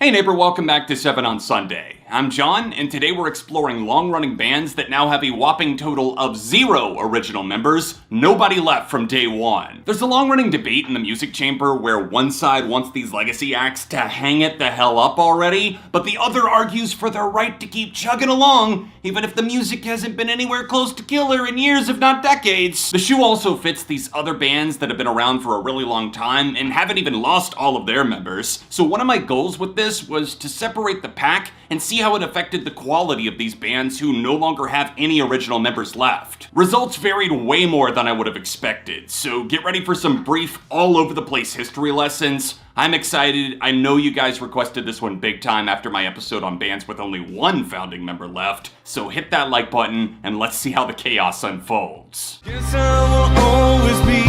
Hey neighbor, welcome back to 7 on Sunday. I'm John, and today we're exploring long-running bands that now have a whopping total of 0 original members, nobody left from day one. There's a long-running debate in the music chamber where one side wants these legacy acts to hang it the hell up already, but the other argues for their right to keep chugging along, even if the music hasn't been anywhere close to killer in years if not decades. The shoe also fits these other bands that have been around for a really long time and haven't even lost all of their members. So one of my goals with this was to separate the pack and see how it affected the quality of these bands who no longer have any original members left. Results varied way more than I would have expected, so get ready for some brief, all over the place history lessons. I'm excited. I know you guys requested this one big time after my episode on bands with only one founding member left, so hit that like button and let's see how the chaos unfolds. Guess I will always be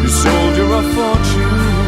the soldier of fortune.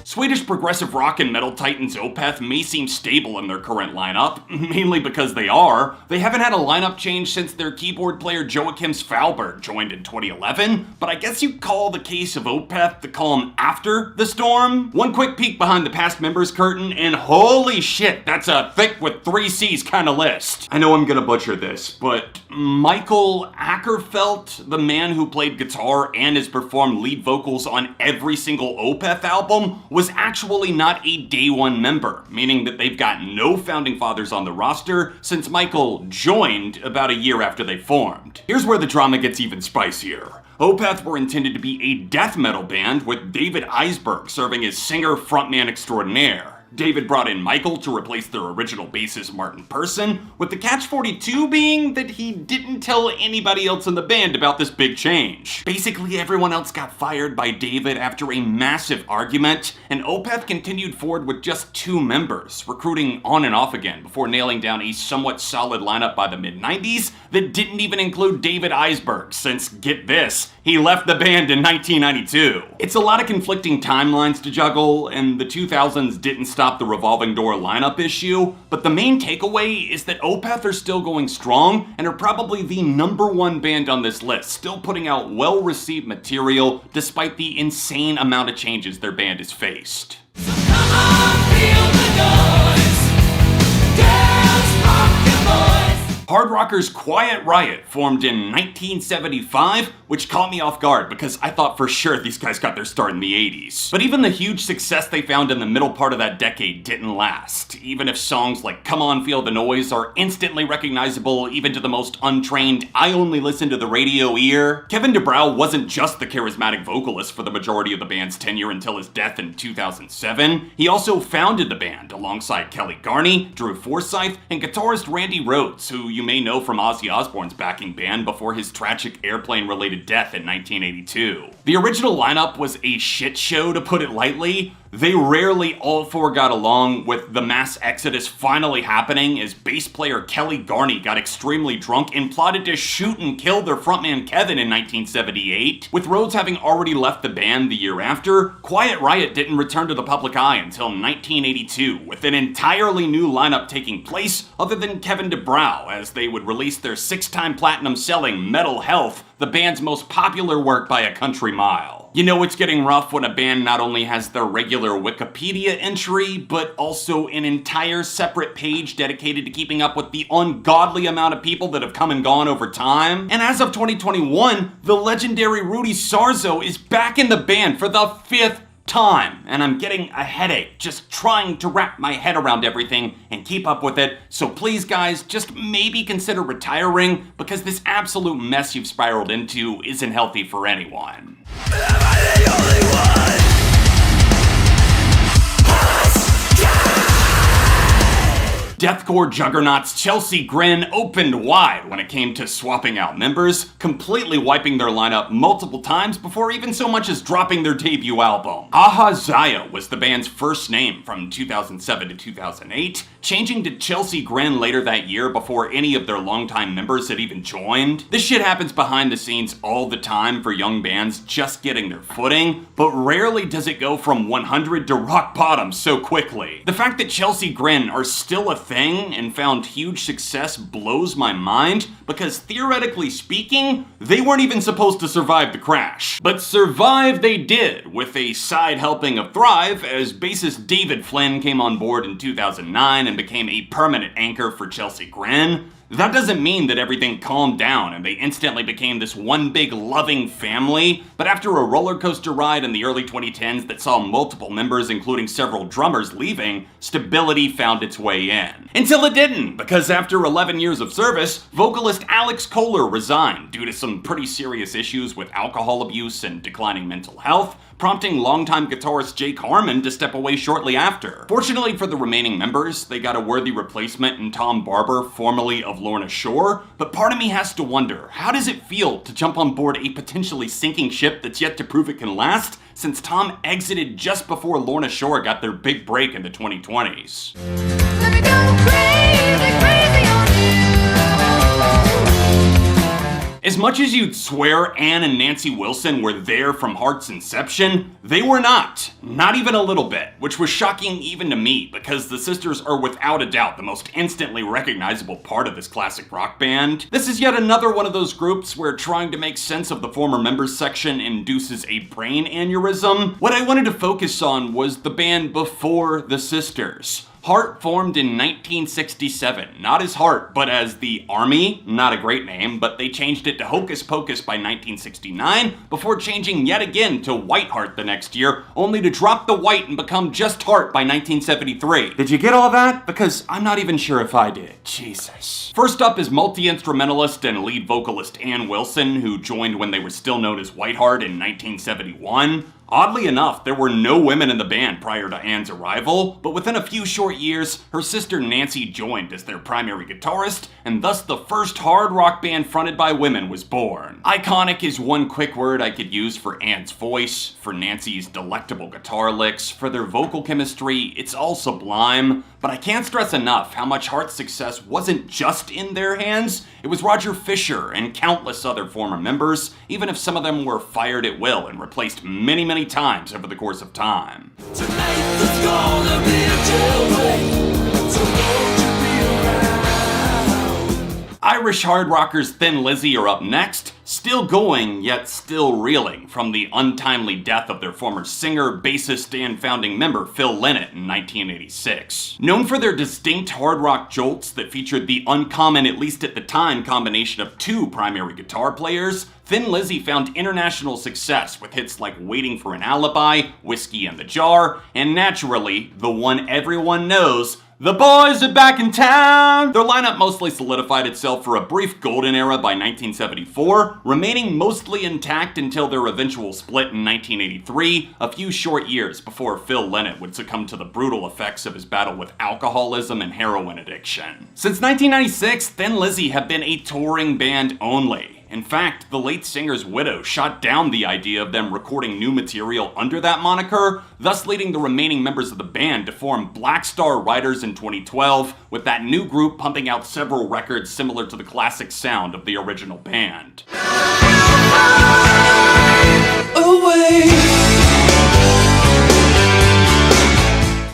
Swedish progressive rock and metal titans Opeth may seem stable in their current lineup, mainly because they are. They haven't had a lineup change since their keyboard player Joachim Svalberg joined in 2011, but I guess you call the case of Opeth the calm after the storm. One quick peek behind the past members curtain, and holy shit, that's a thick with 3 C's kind of list. I know I'm gonna butcher this, but Michael Ackerfeldt, the man who played guitar and has performed lead vocals on every single Opeth album, was actually not a day one member, meaning that they've got no founding fathers on the roster since Michael joined about a year after they formed. Here's where the drama gets even spicier. Opeth were intended to be a death metal band with David Eisberg serving as singer frontman extraordinaire. David brought in Michael to replace their original bassist Martin Persson, with the catch-42 being that he didn't tell anybody else in the band about this big change. Basically, everyone else got fired by David after a massive argument, and Opeth continued forward with just 2 members, recruiting on and off again before nailing down a somewhat solid lineup by the mid-90s that didn't even include David Eisberg, since, get this, he left the band in 1992. It's a lot of conflicting timelines to juggle, and the 2000s didn't stop the revolving door lineup issue, but the main takeaway is that Opeth are still going strong and are probably the #1 band on this list, still putting out well-received material despite the insane amount of changes their band has faced. So come on, feel the noise. Dance, rock your voice. Hard rockers Quiet Riot formed in 1975, which caught me off guard because I thought for sure these guys got their start in the 80s. But even the huge success they found in the middle part of that decade didn't last, even if songs like Come On Feel the Noise are instantly recognizable even to the most untrained, I only listen to the radio ear. Kevin DeBrow wasn't just the charismatic vocalist for the majority of the band's tenure until his death in 2007. He also founded the band alongside Kelly Garney, Drew Forsythe, and guitarist Randy Rhoads, who you may know from Ozzy Osbourne's backing band before his tragic airplane-related death in 1982. The original lineup was a shit show, to put it lightly. They rarely all 4 got along, with the mass exodus finally happening as bass player Kelly Garney got extremely drunk and plotted to shoot and kill their frontman Kevin in 1978. With Rhoads having already left the band the year after, Quiet Riot didn't return to the public eye until 1982, with an entirely new lineup taking place other than Kevin DeBrow, as they would release their 6-time platinum-selling Metal Health, the band's most popular work by a country mile. You know it's getting rough when a band not only has their regular Wikipedia entry, but also an entire separate page dedicated to keeping up with the ungodly amount of people that have come and gone over time. And as of 2021, the legendary Rudy Sarzo is back in the band for the 5th time, and I'm getting a headache just trying to wrap my head around everything and keep up with it. So please guys, just maybe consider retiring, because this absolute mess you've spiraled into isn't healthy for anyone. Am I the only one? Deathcore juggernauts Chelsea Grin opened wide when it came to swapping out members, completely wiping their lineup multiple times before even so much as dropping their debut album. Ahaziah was the band's first name from 2007 to 2008, changing to Chelsea Grin later that year before any of their longtime members had even joined. This shit happens behind the scenes all the time for young bands just getting their footing, but rarely does it go from 100 to rock bottom so quickly. The fact that Chelsea Grin are still a thing thing and found huge success blows my mind, because theoretically speaking, they weren't even supposed to survive the crash. But survive they did, with a side helping of Thrive, as bassist David Flynn came on board in 2009 and became a permanent anchor for Chelsea Grin. That doesn't mean that everything calmed down and they instantly became this one big loving family, but after a roller coaster ride in the early 2010s that saw multiple members, including several drummers, leaving, stability found its way in. Until it didn't, because after 11 years of service, vocalist Alex Kohler resigned due to some pretty serious issues with alcohol abuse and declining mental health, prompting longtime guitarist Jake Harmon to step away shortly after. Fortunately for the remaining members, they got a worthy replacement in Tom Barber, formerly of Lorna Shore, but part of me has to wonder, how does it feel to jump on board a potentially sinking ship that's yet to prove it can last, since Tom exited just before Lorna Shore got their big break in the 2020s? Let me go crazy, crazy on you. As much as you'd swear Ann and Nancy Wilson were there from Heart's inception, they were not. Not even a little bit, which was shocking even to me, because the sisters are without a doubt the most instantly recognizable part of this classic rock band. This is yet another one of those groups where trying to make sense of the former members section induces a brain aneurysm. What I wanted to focus on was the band before the sisters. Heart formed in 1967, not as Heart, but as the Army, not a great name, but they changed it to Hocus Pocus by 1969, before changing yet again to White Heart the next year, only to drop the white and become just Heart by 1973. Did you get all that? Because I'm not even sure if I did. Jesus. First up is multi-instrumentalist and lead vocalist Ann Wilson, who joined when they were still known as White Heart in 1971. Oddly enough, there were no women in the band prior to Ann's arrival, but within a few short years, her sister Nancy joined as their primary guitarist, and thus the first hard rock band fronted by women was born. Iconic is one quick word I could use for Ann's voice, for Nancy's delectable guitar licks, for their vocal chemistry. It's all sublime, but I can't stress enough how much Heart's success wasn't just in their hands. It was Roger Fisher and countless other former members, even if some of them were fired at will and replaced many times over the course of time. Tonight there's gonna be a jailbreak, so won't you be around? Irish hard rockers Thin Lizzy are up next, still going, yet still reeling from the untimely death of their former singer, bassist, and founding member Phil Lynott in 1986. Known for their distinct hard rock jolts that featured the uncommon, at least at the time, combination of two primary guitar players, Thin Lizzy found international success with hits like Waiting for an Alibi, Whiskey in the Jar, and naturally, the one everyone knows, The Boys Are Back in Town! Their lineup mostly solidified itself for a brief golden era by 1974, remaining mostly intact until their eventual split in 1983, a few short years before Phil Lynott would succumb to the brutal effects of his battle with alcoholism and heroin addiction. Since 1996, Thin Lizzy have been a touring band only. In fact, the late singer's widow shot down the idea of them recording new material under that moniker, thus leading the remaining members of the band to form Black Star Riders in 2012, with that new group pumping out several records similar to the classic sound of the original band.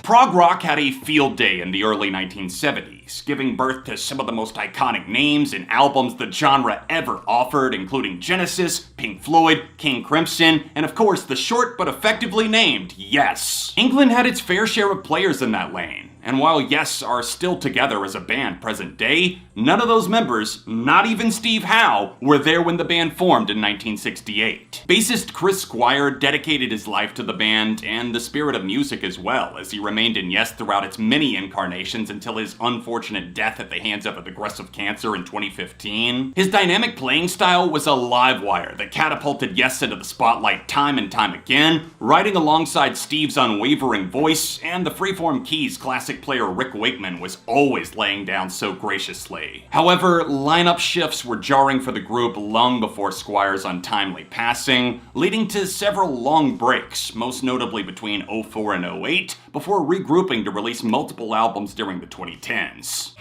Prog rock had a field day in the early 1970s, giving birth to some of the most iconic names and albums the genre ever offered, including Genesis, Pink Floyd, King Crimson, and of course the short but effectively named Yes. England had its fair share of players in that lane. And while Yes are still together as a band present day, none of those members, not even Steve Howe, were there when the band formed in 1968. Bassist Chris Squire dedicated his life to the band and the spirit of music as well, as he remained in Yes throughout its many incarnations until his unfortunate death at the hands of aggressive cancer in 2015. His dynamic playing style was a live wire that catapulted Yes into the spotlight time and time again, riding alongside Steve's unwavering voice and the freeform keys classic player Rick Wakeman was always laying down so graciously. However, lineup shifts were jarring for the group long before Squire's untimely passing, leading to several long breaks, most notably between 2004 and 2008, before regrouping to release multiple albums during the 2010s.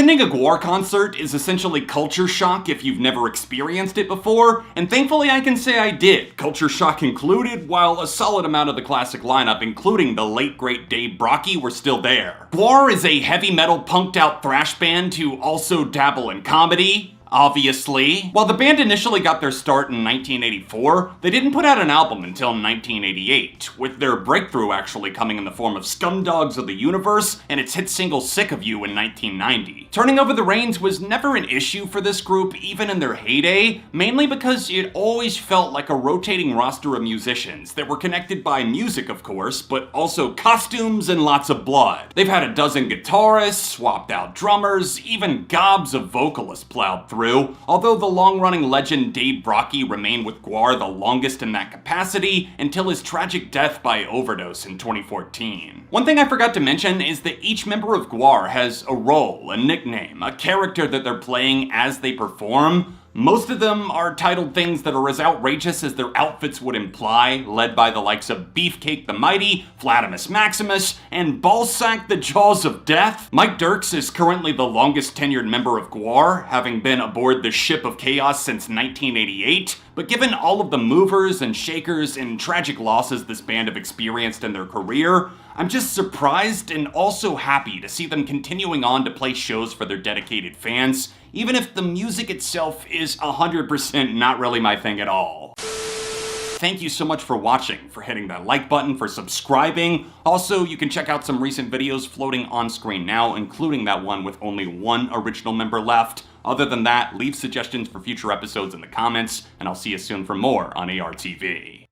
Attending a GWAR concert is essentially culture shock if you've never experienced it before, and thankfully I can say I did, culture shock included, while a solid amount of the classic lineup, including the late great Dave Brockie, were still there. GWAR is a heavy metal punked out thrash band to also dabble in comedy, obviously. While the band initially got their start in 1984, they didn't put out an album until 1988, with their breakthrough actually coming in the form of Scumdogs of the Universe and its hit single Sick of You in 1990. Turning over the reins was never an issue for this group, even in their heyday, mainly because it always felt like a rotating roster of musicians that were connected by music, of course, but also costumes and lots of blood. They've had a dozen guitarists, swapped out drummers, even gobs of vocalists plowed through, although the long-running legend Dave Brockie remained with GWAR the longest in that capacity until his tragic death by overdose in 2014. One thing I forgot to mention is that each member of GWAR has a role, a nickname, a character that they're playing as they perform. Most of them are titled things that are as outrageous as their outfits would imply, led by the likes of Beefcake the Mighty, Flatimus Maximus, and Ballsack the Jaws of Death. Mike Dirks is currently the longest tenured member of GWAR, having been aboard the Ship of Chaos since 1988, but given all of the movers and shakers and tragic losses this band have experienced in their career, I'm just surprised and also happy to see them continuing on to play shows for their dedicated fans, even if the music itself is 100% not really my thing at all. Thank you so much for watching, for hitting that like button, for subscribing. Also, you can check out some recent videos floating on screen now, including that one with only one original member left. Other than that, leave suggestions for future episodes in the comments, and I'll see you soon for more on ARTV.